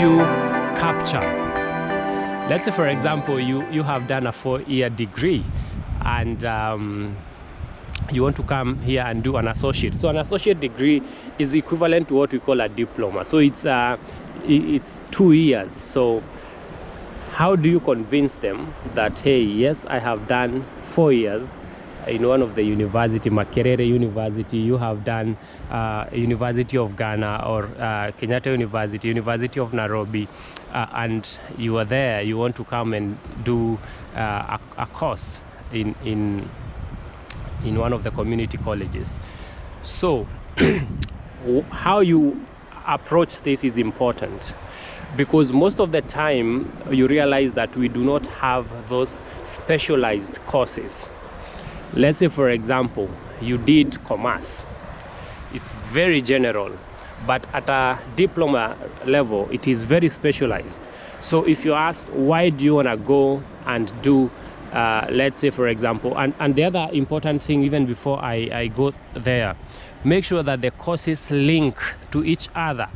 you capture? Let's say, for example, you have done a 4-year degree and you want to come here and do an associate. So an associate degree is equivalent to what we call a diploma. So it's 2 years. So how do you convince them that, hey, yes, I have done 4 years in one of the university, Makerere University, you have done University of Ghana or Kenyatta University, University of Nairobi, and you are there, you want to come and do a course in one of the community colleges. So how you approach this is important, because most of the time you realize that we do not have those specialized courses. Let's say, for example, you did commerce. It's very general, but at a diploma level, it is very specialized. So if you ask, why do you want to go and do, let's say, for example, and the other important thing, even before I go there, make sure that the courses link to each other.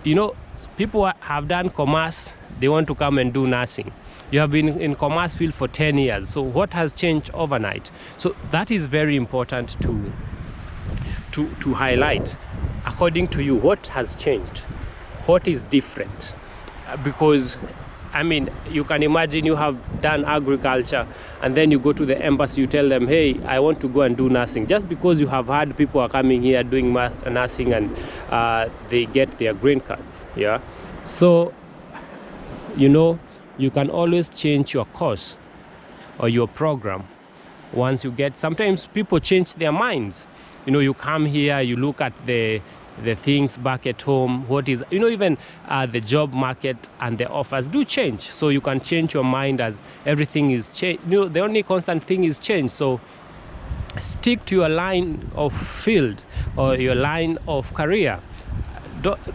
You know, people have done commerce, they want to come and do nursing. You have been in commerce field for 10 years. So what has changed overnight? So that is very important to highlight. According to you, what has changed? What is different? Because, I mean, you can imagine you have done agriculture and then you go to the embassy, you tell them, hey, I want to go and do nursing. Just because you have had people are coming here doing nursing and they get their green cards. Yeah. So, you know, you can always change your course or your program once you get. Sometimes people change their minds. You know, you come here, you look at the things back at home, what is, you know, even the job market and the offers do change. So you can change your mind as everything is changed. You know, the only constant thing is change. So stick to your line of field or your line of career.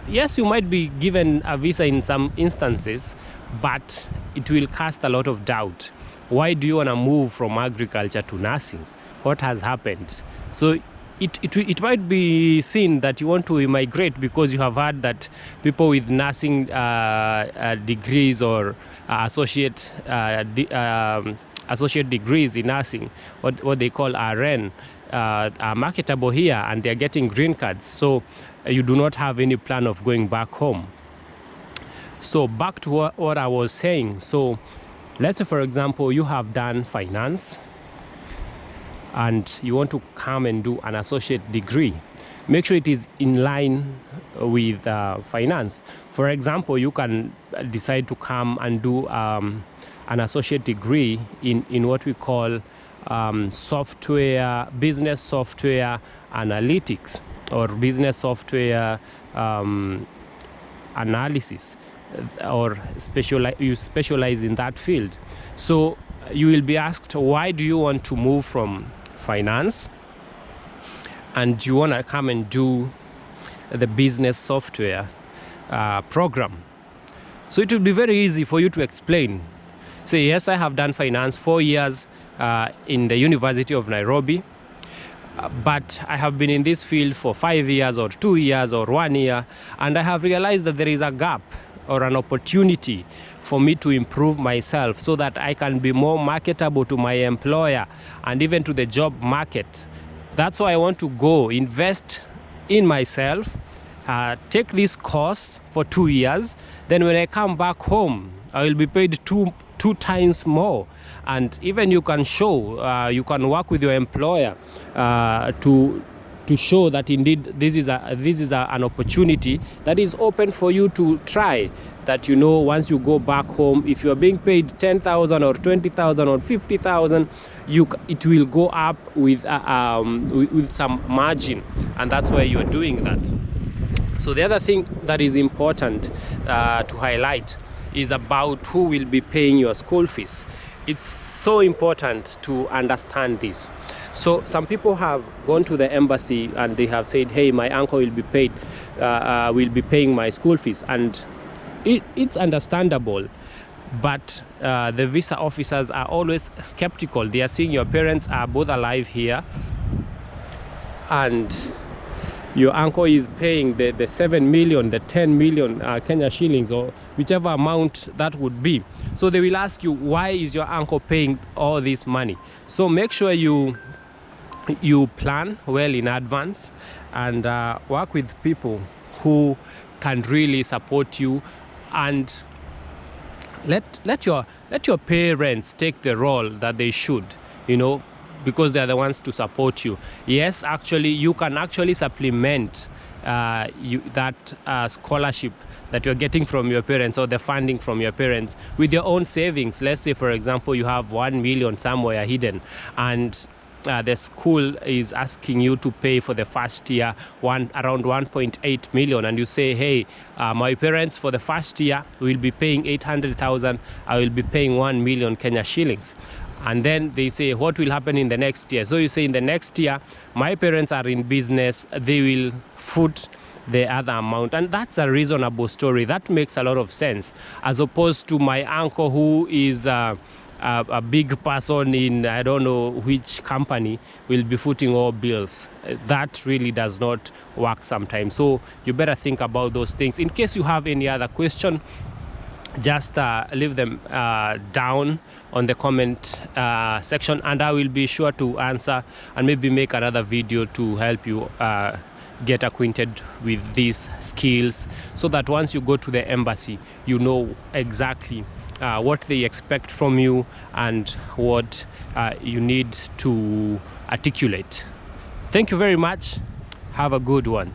Yes, you might be given a visa in some instances, but it will cast a lot of doubt. Why do you want to move from agriculture to nursing? What has happened? So it might be seen that you want to immigrate because you have heard that people with nursing degrees or associate degrees in nursing, what they call RN, are marketable here and they're getting green cards. So you do not have any plan of going back home. So back to what I was saying. So let's say, for example, you have done finance and you want to come and do an associate degree. Make sure it is in line with finance. For example, you can decide to come and do an associate degree in what we call software, business software analytics or business software analysis, or you specialize in that field. So you will be asked, why do you want to move from finance and you want to come and do the business software program? So it will be very easy for you to explain. Say, yes, I have done finance 4 years in the University of Nairobi, but I have been in this field for 5 years or 2 years or 1 year, and I have realized that there is a gap or an opportunity for me to improve myself so that I can be more marketable to my employer and even to the job market. That's why I want to go invest in myself, take this course for 2 years. Then when I come back home, I will be paid two times more. And even you can show, you can work with your employer to show that indeed this is an opportunity that is open for you to try. That, you know, once you go back home, if you are being paid 10,000 or 20,000 or 50,000, it will go up with some margin, and that's why you are doing that. So the other thing that is important to highlight is about who will be paying your school fees. It's so important to understand this. So some people have gone to the embassy and they have said, hey, my uncle will be paying my school fees, and it's understandable. But the visa officers are always skeptical. They are seeing your parents are both alive here, and your uncle is paying the 7 million, the 10 million Kenya shillings, or whichever amount that would be. So they will ask you, why is your uncle paying all this money? So make sure you plan well in advance and work with people who can really support you, and let your parents take the role that they should, you know, because they're the ones to support you. Yes, actually you can actually supplement that scholarship that you're getting from your parents, or the funding from your parents, with your own savings. Let's say, for example, you have 1 million somewhere hidden, and the school is asking you to pay for the first year around 1.8 million, and you say, hey, my parents for the first year will be paying 800,000, I will be paying 1 million Kenya shillings. And then they say, what will happen in the next year? So you say, in the next year, my parents are in business, they will foot the other amount. And that's a reasonable story. That makes a lot of sense, as opposed to my uncle who is a big person in I don't know which company will be footing all bills. That really does not work sometimes. So you better think about those things. In case you have any other question, just leave them down on the comment section, and I will be sure to answer and maybe make another video to help you get acquainted with these skills, so that once you go to the embassy, you know exactly what they expect from you and what you need to articulate. Thank you very much. Have a good one.